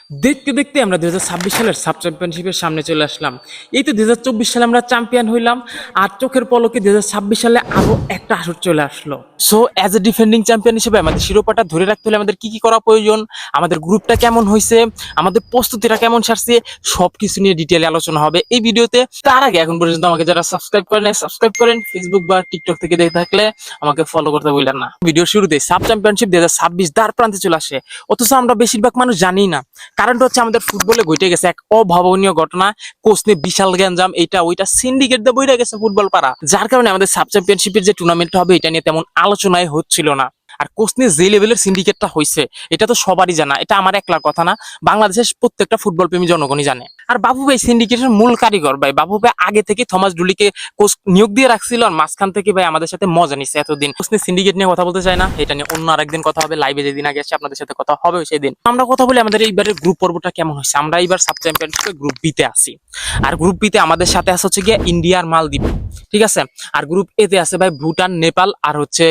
দেখতে দেখতে আমরা 2026 সালের সাব চ্যাম্পিয়নশিপের সামনে চলে আসলাম। এই তো 2024 সালে আমরা চ্যাম্পিয়ন হইলাম, আর চোখের পলকে 2026 সালে আরো একটা আসর চলে আসলো। So as a defending champion হিসেবে আমাদের শিরোপাটা ধরে রাখতে হলে আমাদের কি কি করা প্রয়োজন, আমাদের গ্রুপটা কেমন হয়েছে, আমাদের প্রস্তুতিটা কেমন সারছে, সবকিছু নিয়ে ডিটেইলে আলোচনা হবে এই ভিডিওতে। তার আগে এখন পর্যন্ত আমাকে যারা সাবস্ক্রাইব করেন ফেসবুক বা টিকটক থেকে দেখে থাকলে আমাকে ফলো করতে ভুলেন না। ভিডিওর শুরুতে সাব চ্যাম্পিয়নশিপ 2026 দ্বার প্রান্তে চলে আসে, অথচ আমরা বেশিরভাগ মানুষ জানি না। কারণটা হচ্ছে আমাদের ফুটবলে ঘটে গেছে এক অভাবনীয় ঘটনা। কোচ নিয়ে বিশাল গ্যাঞ্জাম, এটা ওইটা সিন্ডিকেট দিয়ে বইরা গেছে ফুটবল পাড়া, যার কারণে আমাদের সাব চ্যাম্পিয়নশিপের যে টুর্নামেন্টটা হবে এটা নিয়ে তেমন আলোচনায় হচ্ছিল না। আর কোচ নিয়ে যে লেভেলের সিন্ডিকেটটা হয়েছে এটা তো সবারই জানা, এটা আমার একলার কথা না, বাংলাদেশের প্রত্যেকটা ফুটবল প্রেমী জনগণই জানে। আর বাবু ভাই সিন্ডিকেটের মূল কারিগর ভাই। বাবু ভাই আগে থেকে থমাস ডুলিকে কোচ নিয়োগ দিয়ে রাখছিল, আর মাঝখান থেকে ভাই আমাদের সাথে মজা নিচ্ছে এতদিন। কোচ নিয়ে সিন্ডিকেট নিয়ে কথা বলতে চাই না, এটা নিয়ে অন্য আরেকদিন কথা হবে। লাইভে যেদিন আগে আসছে আপনাদের সাথে কথা হবে সেই দিন আমরা কথা বলি আমাদের এইবারের গ্রুপ পর্বটা কেমন হয়েছে। আমরা এইবার সাব চ্যাম্পিয়নশিপে গ্রুপ বি তে আছি, আর গ্রুপ বি তে আমাদের সাথে আছে হচ্ছে গিয়ে ইন্ডিয়া আর মালদ্বীপ, ঠিক আছে। আর গ্রুপ এ তে আছে ভাই ভুটান, নেপাল আর হচ্ছে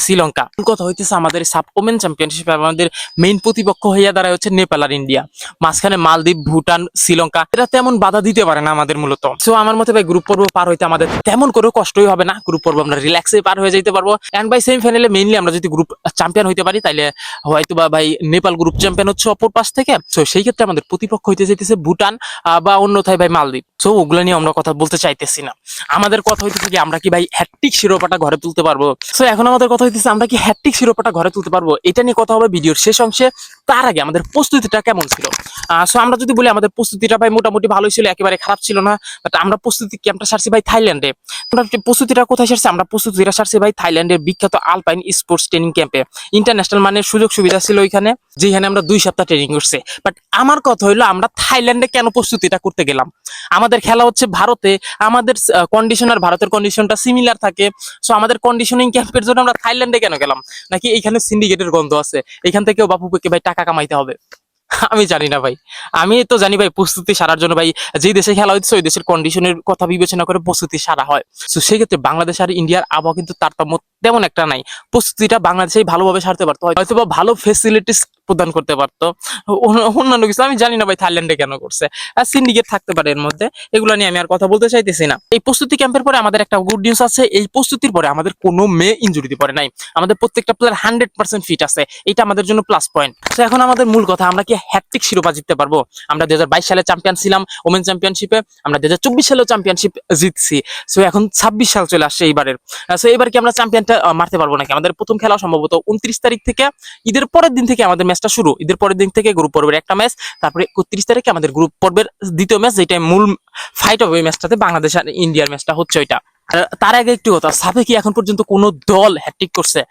শ্রীলঙ্কা। কথা হইতেছে আমাদের সাব ওমেন চ্যাম্পিয়নশিপে আমাদের মেইন প্রতিপক্ষ হইয়া দাঁড়ায় হচ্ছে নেপাল আর ইন্ডিয়া। মাঝখানে মালদ্বীপ, ভুটান, শ্রীলঙ্কা এরা তেমন বাধা দিতে পারে না আমাদের মূলত। সো আমার মতে ভাই গ্রুপ পর্ব পার হইতে আমাদের তেমন করে কষ্টই হবে না। গ্রুপ পর্ব আমরা রিল্যাক্সে পার হয়ে যাইতে পারবো। এন্ড বাই সেমিফাইনালে মেইনলি আমরা যদি গ্রুপ চ্যাম্পিয়ন হইতে পারি তাইলে হয়তো বা ভাই নেপাল গ্রুপ চ্যাম্পিয়ন হচ্ছে অপর পাশ থেকে। সো সেই ক্ষেত্রে আমাদের প্রতিপক্ষ হইতে যাইতেছে ভুটান বা অন্যথায় ভাই মালদ্বীপ। সো ওগুলো নিয়ে আমরা কথা বলতে চাইতেছি না। আমাদের কথা হইতেছে কি আমরা কি ভাই হ্যাটট্রিক শিরোপাটা ঘরে তুলতে পারবো। সো এখন আমাদের কথা হইতেছে আমরা কি হ্যাটট্রিক শিরোপাটা ঘরে তুলতে পারবো, এটা নিয়ে কথা হবে ভিডিওর শেষ অংশে। তার আগে আমাদের প্রস্তুতিটা কেমন ছিল। সো আমরা যদি বলি আমাদের প্রস্তুতিটা ভাই মোটামুটি ভালোই ছিল, একেবারে খারাপ ছিল না। বাট আমরা প্রস্তুতি ক্যাম্পটা সারছি ভাই থাইল্যান্ডে। আমরা প্রস্তুতিটা কোথায় সারছি, আমরা প্রস্তুতিটা সারছি ভাই থাইল্যান্ডের বিখ্যাত আলপাইন স্পোর্টস ট্রেনিং ক্যাম্পে। ইন্টারন্যাশনাল মানের সুযোগ সুবিধা ছিল ওইখানে, যেখানে আমরা 2 সপ্তাহ ট্রেনিং করছি। বাট আমার কথা হইলো আমরা থাইল্যান্ডে কেন প্রস্তুতিটা করতে গেলাম। আমাদের খেলা হচ্ছে ভারতে, আমাদের কন্ডিশন আর ভারতের কন্ডিশনটা সিমিলার থাকে। সো আমাদের কন্ডিশনিং ক্যাম্পের জন্য আমরা থাইল্যান্ডে কেন গেলাম, নাকি এইখানে সিন্ডিকেটের গন্ধ আছে, এখান থেকেও বাপুকে ভাই টাকা কামাইতে হবে। আমি জানি না ভাই, আমি তো জানি ভাই প্রস্তুতি সারার জন্য ভাই যেই দেশে খেলা হচ্ছে ওই দেশের কন্ডিশনের কথা বিবেচনা করে প্রস্তুতি সারা হয়। তো সেই ক্ষেত্রে বাংলাদেশ আর ইন্ডিয়ার আবহাওয়া কিন্তু তারতম্য তেমন একটা নাই। প্রস্তুতিটা বাংলাদেশেই ভালোভাবে সারতে পারতো, হয়তো বা ভালো ফেসিলিটিস প্রদান করতে পারতো। অন্যান্য কিছু আমি জানি না ভাই থাইল্যান্ডে কেন করছে, আর সিন্ডিকেট থাকতে পারে এর মধ্যে, এগুলো নিয়ে আমি আর কথা বলতে চাইতেছি না। এই প্রস্তুতি ক্যাম্পের পরে আমাদের একটা গুড নিউজ আছে, এই প্রস্তুতির পরে আমাদের কোনো মেয়ে ইনজুরিতে পড়ে নাই। আমাদের প্রত্যেকটা প্লেয়ার 100% ফিট আছে, এটা আমাদের জন্য প্লাস পয়েন্ট। তো এখন আমাদের মূল কথা, আমরা কি হ্যাটট্রিক শিরোপা জিততে পারবো। আমরা 2022 সালে চ্যাম্পিয়ন ছিলাম ওমেন চ্যাম্পিয়নশিপে, আমরা 2024 সালেও চ্যাম্পিয়নশিপ জিতছি। সো এখন 26 সাল চলে আসছে এইবারের। সো এবার কি আমরা চ্যাম্পিয়নটা মারতে পারবো নাকি। আমাদের প্রথম খেলা সম্ভবত 29 তারিখ থেকে, ঈদের পরের দিন থেকে আমাদের ম্যাচটা শুরু। ঈদের পরের দিন থেকে গ্রুপ পর্বের একটা ম্যাচ, তারপরে 31 তারিখে আমাদের গ্রুপ পর্বের দ্বিতীয় ম্যাচ, যেটা মূল ফাইট হবে ওই ম্যাচটাতে, বাংলাদেশ আর ইন্ডিয়ার ম্যাচটা হচ্ছে ওইটা। আর তার আগে একটু কথা, সাফে কি এখন পর্যন্ত কোনো দল হ্যাটট্রিক করছে।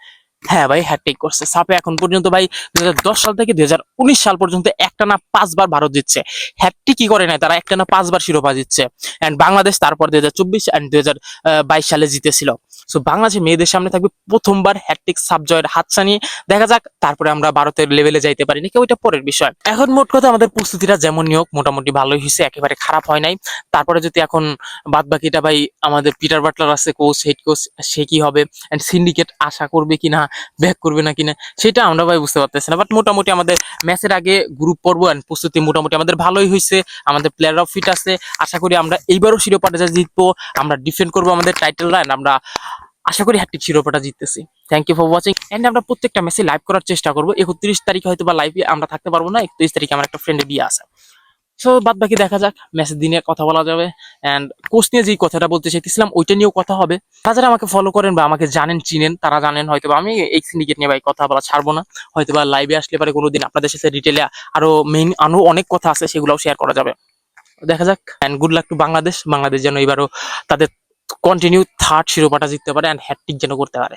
হ্যাঁ ভাই হ্যাটট্রিক করছে সাফে এখন পর্যন্ত ভাই। 2010 সাল থেকে 2019 সাল পর্যন্ত একটানা 5 বার ভারত জিতছে। হ্যাটট্রিক কি করে নাই, তারা একটানা 5 বার শিরোপা জিতছে। এন্ড বাংলাদেশ তারপর 2024 এন্ড 2022 সালে জিতেছিল। সো বাংলাদেশের মেয়েদের সামনে থাকবে প্রথমবার হ্যাটট্রিক সাব জয়ের হাতছানি। দেখা যাক তারপরে আমরা ভারতের লেভেলে যাইতে পারি নাকি, ওইটা পরের বিষয়। এখন মোট কথা আমাদের প্রস্তুতিটা যেমন নিয়োগ মোটামুটি ভালোই হয়েছে, একেবারে খারাপ হয় নাই। তারপরে যদি এখন বাদ বাকিটা ভাই আমাদের পিটার বাটলার আছে কোচ, হেড কোচ, সে কি হবে, এন্ড সিন্ডিকেট আশা করবে কিনা, ব্যাক করবে না কিনা, সেটা আমরা ভাই বুঝতে পারতেছি না। বাট মোটামুটি আমাদের ম্যাচের আগে গ্রুপ পর্ব এন্ড প্রস্তুতি মোটামুটি আমাদের ভালোই হয়েছে। আমাদের প্লেয়াররাও ফিট আছে, আশা করি আমরা এইবারও শিরোপাটা জিতবো। আমরা ডিফেন্ড করবো আমাদের টাইটেলটা, এন্ড আমরা আশা করি হ্যাটট্রিক শিরোপাটা জিততেছি। Thank you for watching. And আমরা প্রত্যেকটা ম্যাচে লাইভ করার চেষ্টা করবো। 31 তারিখে হয়তো বা লাইভে আমরা থাকতে পারবো না, 31 তারিখে আমার একটা ফ্রেন্ডের বিয়ে আছে। সো বাদ বাকি দেখা যাক, ম্যাচের দিনে কথা বলা যাবে। এন্ড কোচ নিয়ে যে কথাটা বলতে চাইতেছিলাম ওইটা নিয়েও কথা হবে। তাছাড়া আমাকে ফলো করেন বা আমাকে জানেন, চিনেন, তারা জানেন হয়তো আমি এই সিন্ডিকেট নিয়ে ভাই কথা বলা ছাড়বো না। হয়তো বা লাইভে আসলে পারে কোনোদিন আপনাদের সাথে ডিটেলে আরো আরো অনেক কথা আছে, সেগুলোও শেয়ার করা যাবে। দেখা যাক। And good luck to Bangladesh. Bangladesh যেন এবারও তাদের কন্টিনিউ থার্ড শিরোপাটা জিততে পারে এন্ড হ্যাটট্রিক যেন করতে পারে।